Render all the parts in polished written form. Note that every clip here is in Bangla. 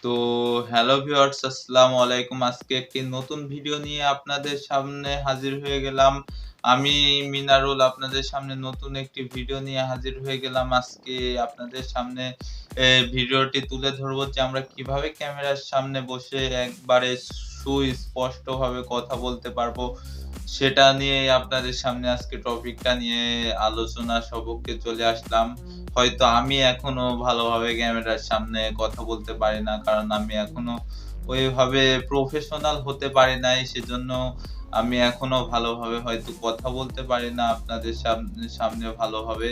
তো হ্যালো ভিউয়ার্স, আসসালামু আলাইকুম। আজকে একটি নতুন ভিডিও নিয়ে আপনাদের সামনে হাজির হয়ে গেলাম। আমি মিনারুল আপনাদের সামনে নতুন একটি ভিডিও নিয়ে হাজির হয়ে গেলাম। আজকে আপনাদের সামনে ভিডিওটি তুলে ধরবো যে আমরা কিভাবে ক্যামেরার সামনে বসে একবারে সুস্পষ্টভাবে কথা বলতে পারবো। সেটা নিয়েই আপনাদের সামনে আজকে টপিকটা নিয়ে আলোচনা সপক্ষে চলে আসলাম। হয়তো আমি এখনো ভালোভাবে ক্যামেরার সামনে কথা বলতে পারি না। কারণ আমি এখনো ওইভাবে প্রফেশনাল হতে পারি নাই। সেজন্য আমি এখনো ভালোভাবে হয়তো কথা বলতে পারি না আপনাদের সামনে ভালোভাবে।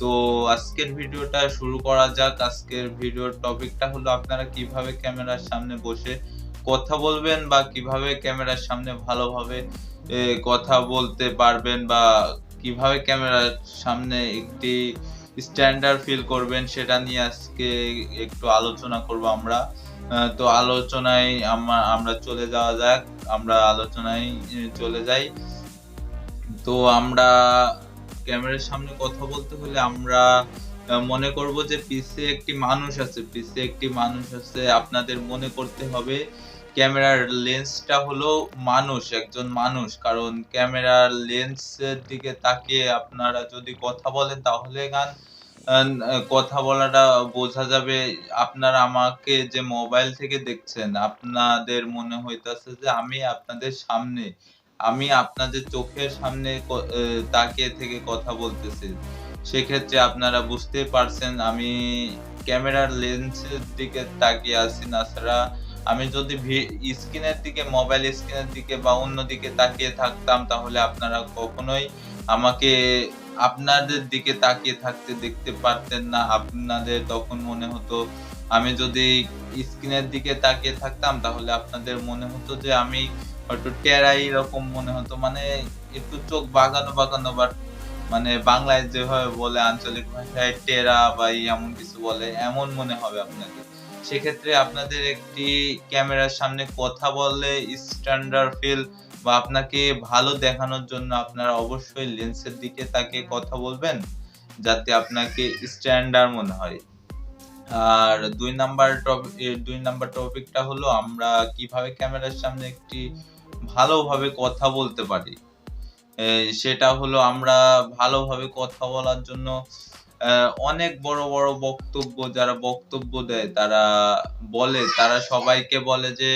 তো আজকের ভিডিওটা শুরু করা যাক। আজকের ভিডিওর টপিকটা হলো আপনারা কিভাবে ক্যামেরার সামনে বসে কথা বলবেন বা কিভাবে ক্যামেরার সামনে ভালোভাবে কথা বলতে পারবেন বা কিভাবে ক্যামেরার সামনে একটি স্ট্যান্ডার্ড ফিল করবেন সেটা নিয়ে আজকে একটু আলোচনা করব আমরা। তো আলোচনায় আমরা চলে যাওয়া যাক। আমরা আলোচনায় চলে যাই। তো আমরা ক্যামেরার সামনে কথা বলতে হলে আমরা মনে করব যে পিছে একটি মানুষ আছে। আপনাদের মনে করতে হবে ক্যামেরার লেন্সটা হলো একজন মানুষ। কারণ ক্যামেরার লেন্সের দিকে তাকিয়ে আপনারা যদি কথা বলেন তাহলে কথা বলাটা বোঝা যাবে। আপনারা আমাকে যে মোবাইল থেকে দেখছেন, আপনাদের মনে হইতাছে যে আমি আপনাদের চোখের সামনে তাকিয়ে থেকে কথা বলতেছি। সেক্ষেত্রে আপনারা বুঝতেই পারছেন আমি ক্যামেরার লেন্সের দিকে তাকিয়ে আছি। তাছাড়া আমি যদি মোবাইল স্ক্রিনের দিকে বা অন্যদিকে তাকিয়ে থাকতাম তাহলে আপনারা কখনোই আমাকে আপনাদের দিকে তাকিয়ে থাকতে দেখতে পারতেন না। আপনাদের তখন মনে হতো আমি যদি স্ক্রিনের দিকে তাকিয়ে থাকতাম তাহলে আপনাদের মনে হতো যে আমি হয়তো টেরা এরকম মনে হতো। মানে একটু চোখ বাঁকানো বাট মানে বাংলায় যেভাবে বলে আঞ্চলিক ভাষায় টেরা বা এমন কিছু বলে, এমন মনে হবে আপনাকে। সেক্ষেত্রে আপনাদের একটি ক্যামেরার সামনে কথা বললে স্ট্যান্ডার্ড ফিল বা আপনাকে ভালো দেখানোর জন্য আপনারা অবশ্যই লেন্সের দিকে তাকিয়ে কথা বলবেন, যাতে আপনাকে স্ট্যান্ডার্ড মনে হয়। আর ২ নাম্বার টপিকটা হলো আমরা কিভাবে ক্যামেরার সামনে একটি ভালোভাবে কথা বলতে পারি। সেটা হলো আমরা ভালোভাবে কথা বলার জন্য অনেক বড় যারা বক্তব্য দেয় তারা সবাইকে বলে যে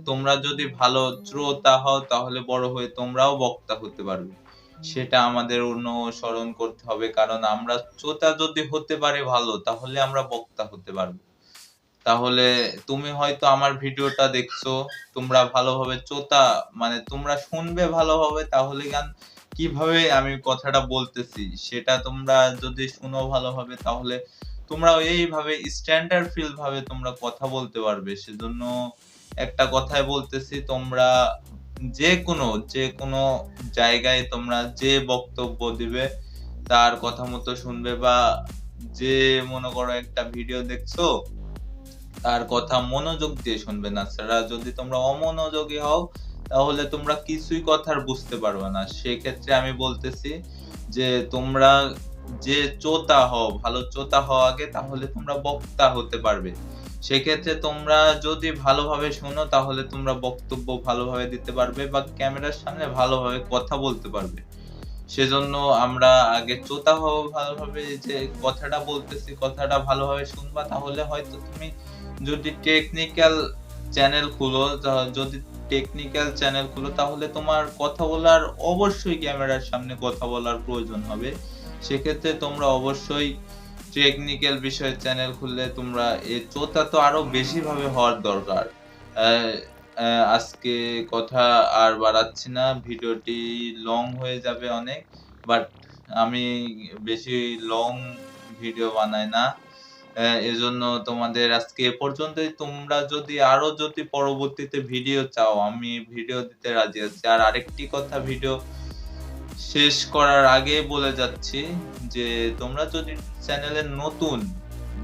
তোমরা যদি ভালো শ্রোতা হও তাহলে বড় হয়ে তোমরাও বক্তা হতে পারবে। সেটা আমাদের অনুসরণ করতে হবে। কারণ আমরা শ্রোতা যদি হতে পারি ভালো তাহলে আমরা বক্তা হতে পারবো। তাহলে তুমি হয়তো আমার ভিডিওটা দেখছো, তোমরা ভালোভাবে মানে তোমরা শুনবে ভালোভাবে তাহলে কিভাবে আমি কথাটা বলতেছি সেটা তোমরা যদি শুনো ভালোভাবে তাহলে তোমরা এইভাবে স্ট্যান্ডার্ড ফিল ভাবে তোমরা কথা বলতে পারবে। সেজন্য একটা কথাই বলতেছি, তোমরা যেকোনো জায়গায় তোমরা যে বক্তব্য দিবে তার কথা মতো শুনবে বা যে মনে করো একটা ভিডিও দেখছো তার কথা মনোযোগ দিয়ে শুনবে না। ছাড়া যদি তোমরা অমনোযোগী হও তাহলে তোমরা কিছুই কথার বুঝতে পারবে না। সেক্ষেত্রে আমি বলতেছি যে তোমরা ভালো শ্রোতা হও আগে, তাহলে তোমরা বক্তা হতে পারবে। সেক্ষেত্রে তোমরা যদি ভালোভাবে শোনো তাহলে তোমরা বক্তব্য ভালোভাবে দিতে পারবে বা ক্যামেরার সামনে ভালোভাবে কথা বলতে পারবে। সেজন্য আমরা আগে শ্রোতা হবো ভালোভাবে, যে কথাটা বলতেছি কথাটা ভালোভাবে শুনবা তাহলে হয়তো তুমি যদি যদি টেকনিক্যাল চ্যানেল খুলো তাহলে তোমার কথা বলার অবশ্যই ক্যামেরার সামনে কথা বলার প্রয়োজন হবে। সেক্ষেত্রে তোমরা অবশ্যই টেকনিক্যাল বিষয়ের চ্যানেল খুললে তোমরা শ্রোতা তো আরো বেশি ভাবে হওয়ার দরকার। আ আ আজকে কথা আর বাড়াচ্ছি না। ভিডিওটি লং হয়ে যাবে অনেক। বাট আমি বেশি লং ভিডিও বানাই না। এজন্য তোমাদের আজকে এ পর্যন্তই। তোমরা যদি পরবর্তীতে ভিডিও চাও, আমি ভিডিও দিতে রাজি আছি। আর আরেকটি কথা ভিডিও শেষ করার আগে বলে যাচ্ছি যে তোমরা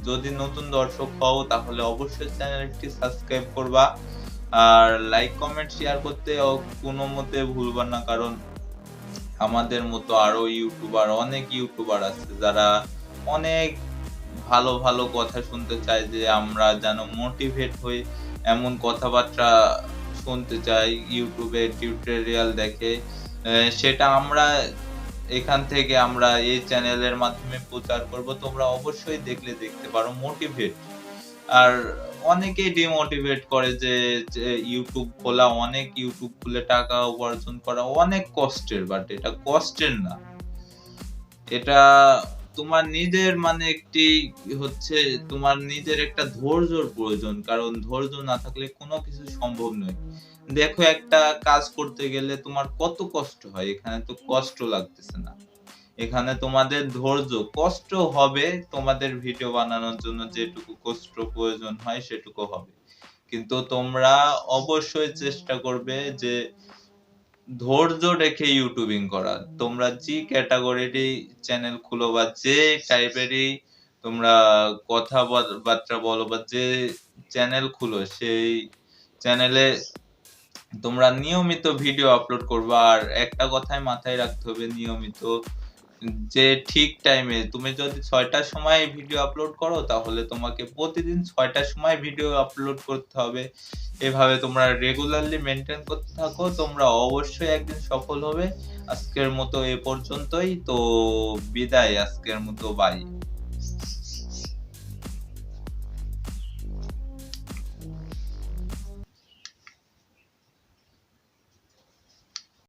যদি নতুন দর্শক হও তাহলে অবশ্যই চ্যানেলটি সাবস্ক্রাইব করবা। আর লাইক, কমেন্ট, শেয়ার করতে কোনো মতে ভুলবা না। কারণ আমাদের মতো আরো অনেক ইউটিউবার আছে যারা অনেক ভালো, ভালো কথা শুনতে চায় যে আমরা যেন মোটিভেট হই এমন কথাবার্তা শুনতে চাই YouTube এ টিউটোরিয়াল দেখে সেটা আমরা এখান থেকে আমরা এই চ্যানেলের মাধ্যমে প্রচার করব। তোমরা অবশ্যই দেখলে দেখতে পারো মোটিভেট। আর অনেকেই ডিমোটিভেট করে যে YouTube খোলা অনেক YouTube খুলে টাকা উপার্জন করা অনেক কষ্টের বাট এটা কষ্টের না। এটা তোমার নিজের মানে একটি হচ্ছে তোমার নিজের একটা ধৈর্যর প্রয়োজন। কারণ ধৈর্য না থাকলে কোনো কিছু সম্ভব নয়। দেখো একটা কাজ করতে গেলে তোমার কত কষ্ট হয়। এখানে তো কষ্ট লাগতেছে না। এখানে তোমাদের ধৈর্য, কষ্ট হবে তোমাদের ভিডিও বানানোর জন্য যেটুকু কষ্ট প্রয়োজন হয় সেটুকু হবে। কিন্তু তোমরা অবশ্যই চেষ্টা করবে যে ধৈর্য রেখে ইউটিউবিং করা। তোমরা যে ক্যাটেগরিরই চ্যানেল খুলো বা যে টাইপেরই তোমরা বার্তা বলো বা যে চ্যানেল খুলো সেই চ্যানেলে তোমরা নিয়মিত ভিডিও আপলোড করবা। আর একটা কথাই মাথায় রাখতে হবে নিয়মিত যে ঠিক টাইমে তুমি যদি ৬টার সময় ভিডিও আপলোড করো তাহলে তোমাকে প্রতিদিন ৬টার সময় ভিডিও আপলোড করতে হবে। এভাবে তোমরা রেগুলারলি মেইনটেইন করতে থাকো। তোমরা অবশ্যই একদিন সফল হবে। আজকের মতো এ পর্যন্তই। তো বিদায়। আজকের মতো বাই।